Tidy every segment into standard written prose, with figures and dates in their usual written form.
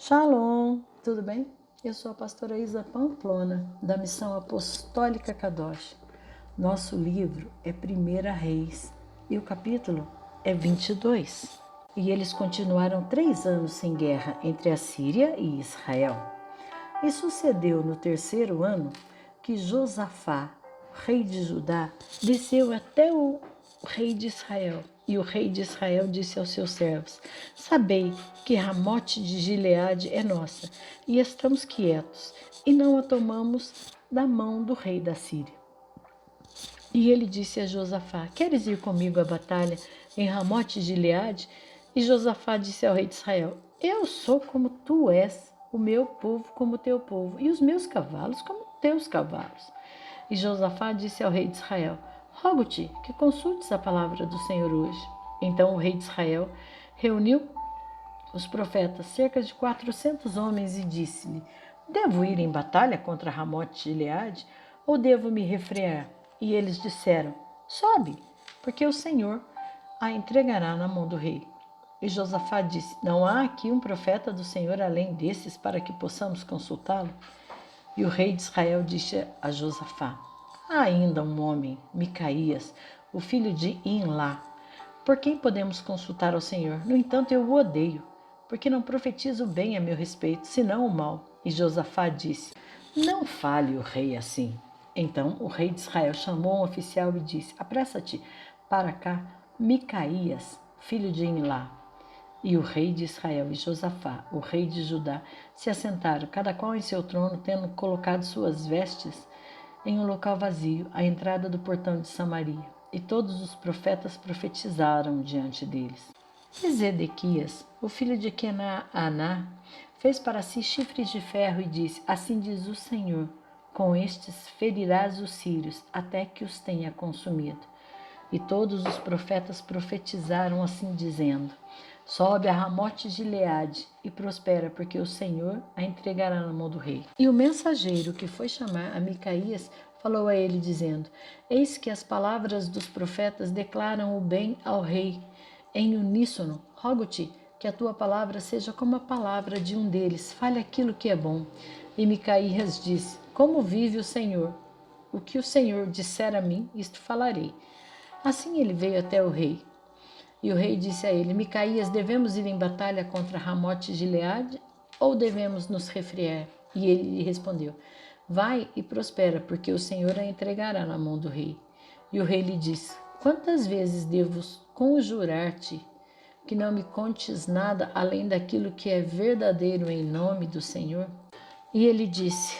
Shalom, tudo bem? Eu sou a pastora Isa Pamplona, da Missão Apostólica Kadosh. Nosso livro é 1 Reis e o capítulo é 22. E eles continuaram 3 anos sem guerra entre a Síria e Israel. E sucedeu no 3º ano que Josafá, rei de Judá, desceu até o rei de Israel. E o rei de Israel disse aos seus servos: Sabei que Ramote de Gileade é nossa, e estamos quietos, e não a tomamos da mão do rei da Síria. E ele disse a Josafá: Queres ir comigo à batalha em Ramote de Gileade? E Josafá disse ao rei de Israel: Eu sou como tu és, o meu povo como o teu povo, e os meus cavalos como teus cavalos. E Josafá disse ao rei de Israel: Rogo-te que consultes a palavra do Senhor hoje. Então o rei de Israel reuniu os profetas, cerca de 400 homens, e disse-lhe: Devo ir em batalha contra Ramote de Gileade, ou devo me refrear? E eles disseram: Sobe, porque o Senhor a entregará na mão do rei. E Josafá disse: Não há aqui um profeta do Senhor além desses para que possamos consultá-lo? E o rei de Israel disse a Josafá: Há ainda um homem, Micaías, o filho de Imlá, por quem podemos consultar ao Senhor. No entanto, eu o odeio, porque não profetizo bem a meu respeito, senão o mal. E Josafá disse: Não fale o rei assim. Então o rei de Israel chamou um oficial e disse: Apressa-te para cá, Micaías, filho de Imlá. E o rei de Israel e Josafá, o rei de Judá, se assentaram, cada qual em seu trono, tendo colocado suas vestes em um local vazio, à entrada do portão de Samaria. E todos os profetas profetizaram diante deles. E Zedequias, o filho de Kenaana, fez para si chifres de ferro e disse: Assim diz o Senhor, com estes ferirás os sírios, até que os tenha consumido. E todos os profetas profetizaram assim, dizendo: Sobe a Ramote de Gileade e prospera, porque o Senhor a entregará na mão do rei. E o mensageiro que foi chamar a Micaías falou a ele, dizendo: Eis que as palavras dos profetas declaram o bem ao rei. Em uníssono, rogo-te que a tua palavra seja como a palavra de um deles, fale aquilo que é bom. E Micaías disse: Como vive o Senhor? O que o Senhor disser a mim, isto falarei. Assim ele veio até o rei. E o rei disse a ele: Micaías, devemos ir em batalha contra Ramote de Gileade ou devemos nos refrear? E ele lhe respondeu: Vai e prospera, porque o Senhor a entregará na mão do rei. E o rei lhe disse: Quantas vezes devo conjurar-te que não me contes nada além daquilo que é verdadeiro em nome do Senhor? E ele disse: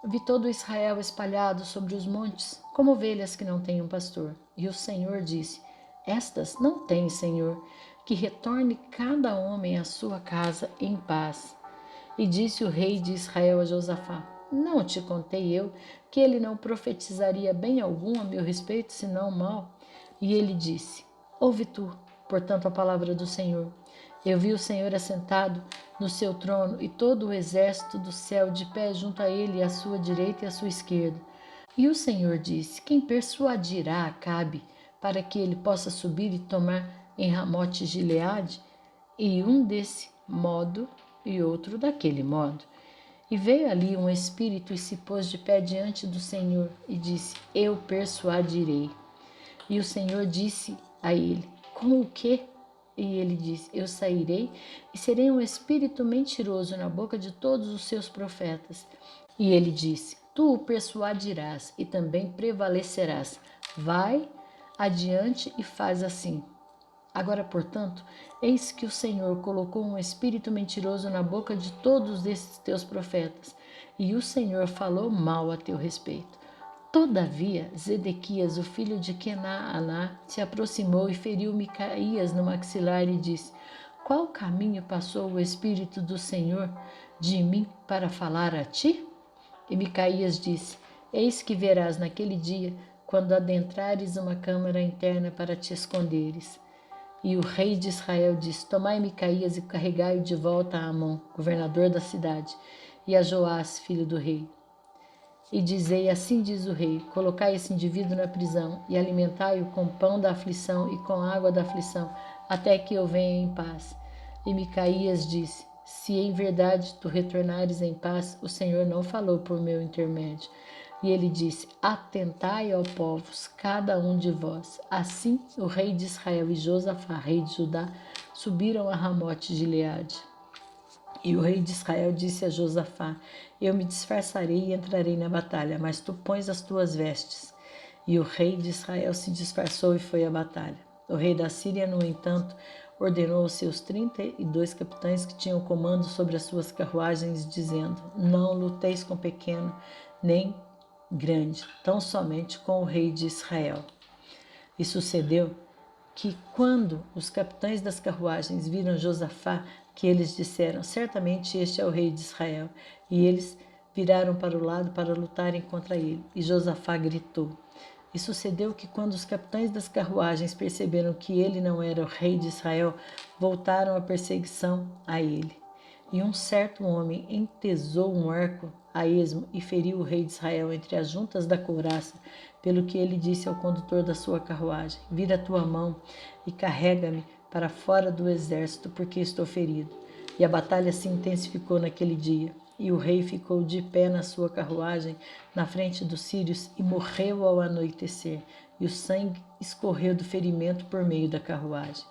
Vi todo Israel espalhado sobre os montes, como ovelhas que não têm um pastor. E o Senhor disse: Estas não têm Senhor, que retorne cada homem à sua casa em paz. E disse o rei de Israel a Josafá: Não te contei eu que ele não profetizaria bem algum a meu respeito, senão mal? E ele disse: Ouve tu, portanto, a palavra do Senhor. Eu vi o Senhor assentado no seu trono e todo o exército do céu de pé junto a ele, à sua direita e à sua esquerda. E o Senhor disse: Quem persuadirá Acabe para que ele possa subir e tomar em Ramote Gileade? E um desse modo e outro daquele modo. E veio ali um espírito e se pôs de pé diante do Senhor e disse: Eu persuadirei. E o Senhor disse a ele: Com o quê? E ele disse: Eu sairei e serei um espírito mentiroso na boca de todos os seus profetas. E ele disse: Tu o persuadirás e também prevalecerás. Vai adiante e faz assim. Agora, portanto, eis que o Senhor colocou um espírito mentiroso na boca de todos esses teus profetas, e o Senhor falou mal a teu respeito. Todavia, Zedequias, o filho de Kenaana, se aproximou e feriu Micaías no maxilar e disse: Qual caminho passou o Espírito do Senhor de mim para falar a ti? E Micaías disse: Eis que verás naquele dia, quando adentrares uma câmara interna para te esconderes. E o rei de Israel disse: Tomai Micaías e carregai-o de volta a Amon, governador da cidade, e a Joás, filho do rei. E dizei: Assim diz o rei: Colocai esse indivíduo na prisão e alimentai-o com pão da aflição e com água da aflição, até que eu venha em paz. E Micaías disse: Se em verdade tu retornares em paz, o Senhor não falou por meu intermédio. E ele disse: atentai, ó povos, cada um de vós. Assim o rei de Israel e Josafá, rei de Judá, subiram a Ramote de Gileade. E o rei de Israel disse a Josafá: eu me disfarçarei e entrarei na batalha, mas tu pões as tuas vestes. E o rei de Israel se disfarçou e foi à batalha. O rei da Síria, no entanto, ordenou aos seus 32 capitães que tinham comando sobre as suas carruagens, dizendo: não luteis com pequeno nem grande, tão somente com o rei de Israel. E sucedeu que, quando os capitães das carruagens viram Josafá, que eles disseram: certamente este é o rei de Israel. E eles viraram para o lado para lutarem contra ele. E Josafá gritou. E sucedeu que, quando os capitães das carruagens perceberam que ele não era o rei de Israel, voltaram a perseguição a ele. E um certo homem entesou um arco a esmo e feriu o rei de Israel entre as juntas da couraça, pelo que ele disse ao condutor da sua carruagem: vira a tua mão e carrega-me para fora do exército, porque estou ferido. E a batalha se intensificou naquele dia. E o rei ficou de pé na sua carruagem, na frente dos sírios, e morreu ao anoitecer, e o sangue escorreu do ferimento por meio da carruagem.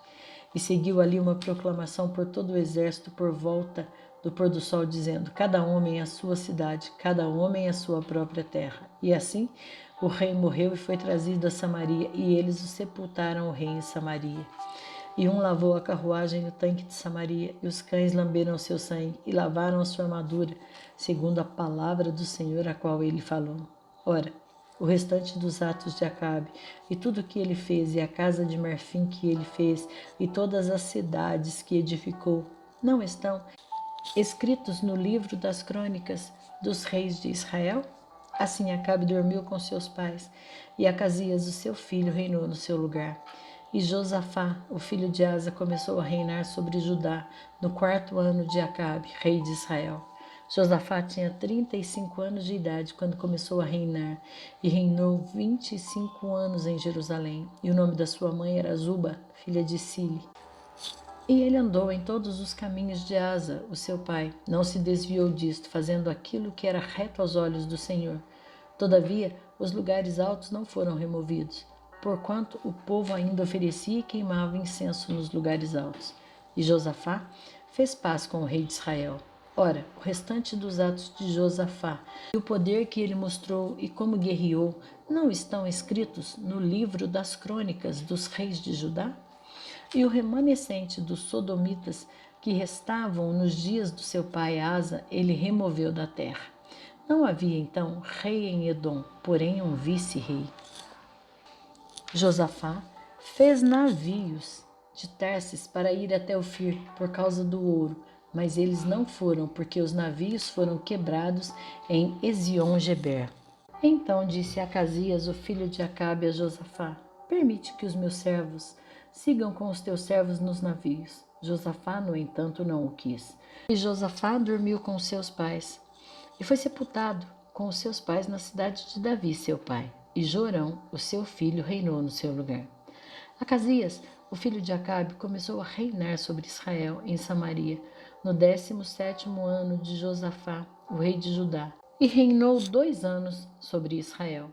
E seguiu ali uma proclamação por todo o exército por volta do pôr do sol, dizendo: cada homem à sua cidade, cada homem à sua própria terra. E assim o rei morreu e foi trazido a Samaria, e eles o sepultaram, o rei, em Samaria. E um lavou a carruagem no tanque de Samaria, e os cães lamberam o seu sangue, e lavaram a sua armadura, segundo a palavra do Senhor, a qual ele falou. Ora, o restante dos atos de Acabe, e tudo o que ele fez, e a casa de marfim que ele fez, e todas as cidades que edificou, não estão escritos no livro das crônicas dos reis de Israel? Assim Acabe dormiu com seus pais, e Acasias, o seu filho, reinou no seu lugar. E Josafá, o filho de Asa, começou a reinar sobre Judá no 4º ano de Acabe, rei de Israel. Josafá tinha 35 anos de idade quando começou a reinar, e reinou 25 anos em Jerusalém. E o nome da sua mãe era Zuba, filha de Sili. E ele andou em todos os caminhos de Asa, o seu pai, não se desviou disto, fazendo aquilo que era reto aos olhos do Senhor. Todavia, os lugares altos não foram removidos, porquanto o povo ainda oferecia e queimava incenso nos lugares altos. E Josafá fez paz com o rei de Israel. Ora, o restante dos atos de Josafá e o poder que ele mostrou e como guerreou não estão escritos no livro das crônicas dos reis de Judá? E o remanescente dos sodomitas que restavam nos dias do seu pai Asa, ele removeu da terra. Não havia então rei em Edom, porém um vice-rei. Josafá fez navios de Tarsis para ir até Ofir por causa do ouro, mas eles não foram, porque os navios foram quebrados em Ezion-Geber. Então disse Acasias, o filho de Acabe, a Josafá: permite que os meus servos sigam com os teus servos nos navios. Josafá, no entanto, não o quis. E Josafá dormiu com seus pais e foi sepultado com os seus pais na cidade de Davi, seu pai. E Jorão, o seu filho, reinou no seu lugar. Acasias, o filho de Acabe, começou a reinar sobre Israel em Samaria, no 17º ano de Josafá, o rei de Judá, e reinou 2 anos sobre Israel.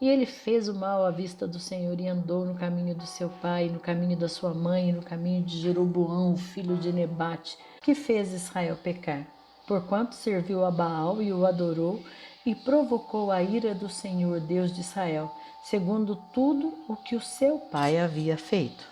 E ele fez o mal à vista do Senhor e andou no caminho do seu pai, no caminho da sua mãe, no caminho de Jeroboão, o filho de Nebate, que fez Israel pecar, porquanto serviu a Baal e o adorou, e provocou a ira do Senhor, Deus de Israel, segundo tudo o que o seu pai havia feito.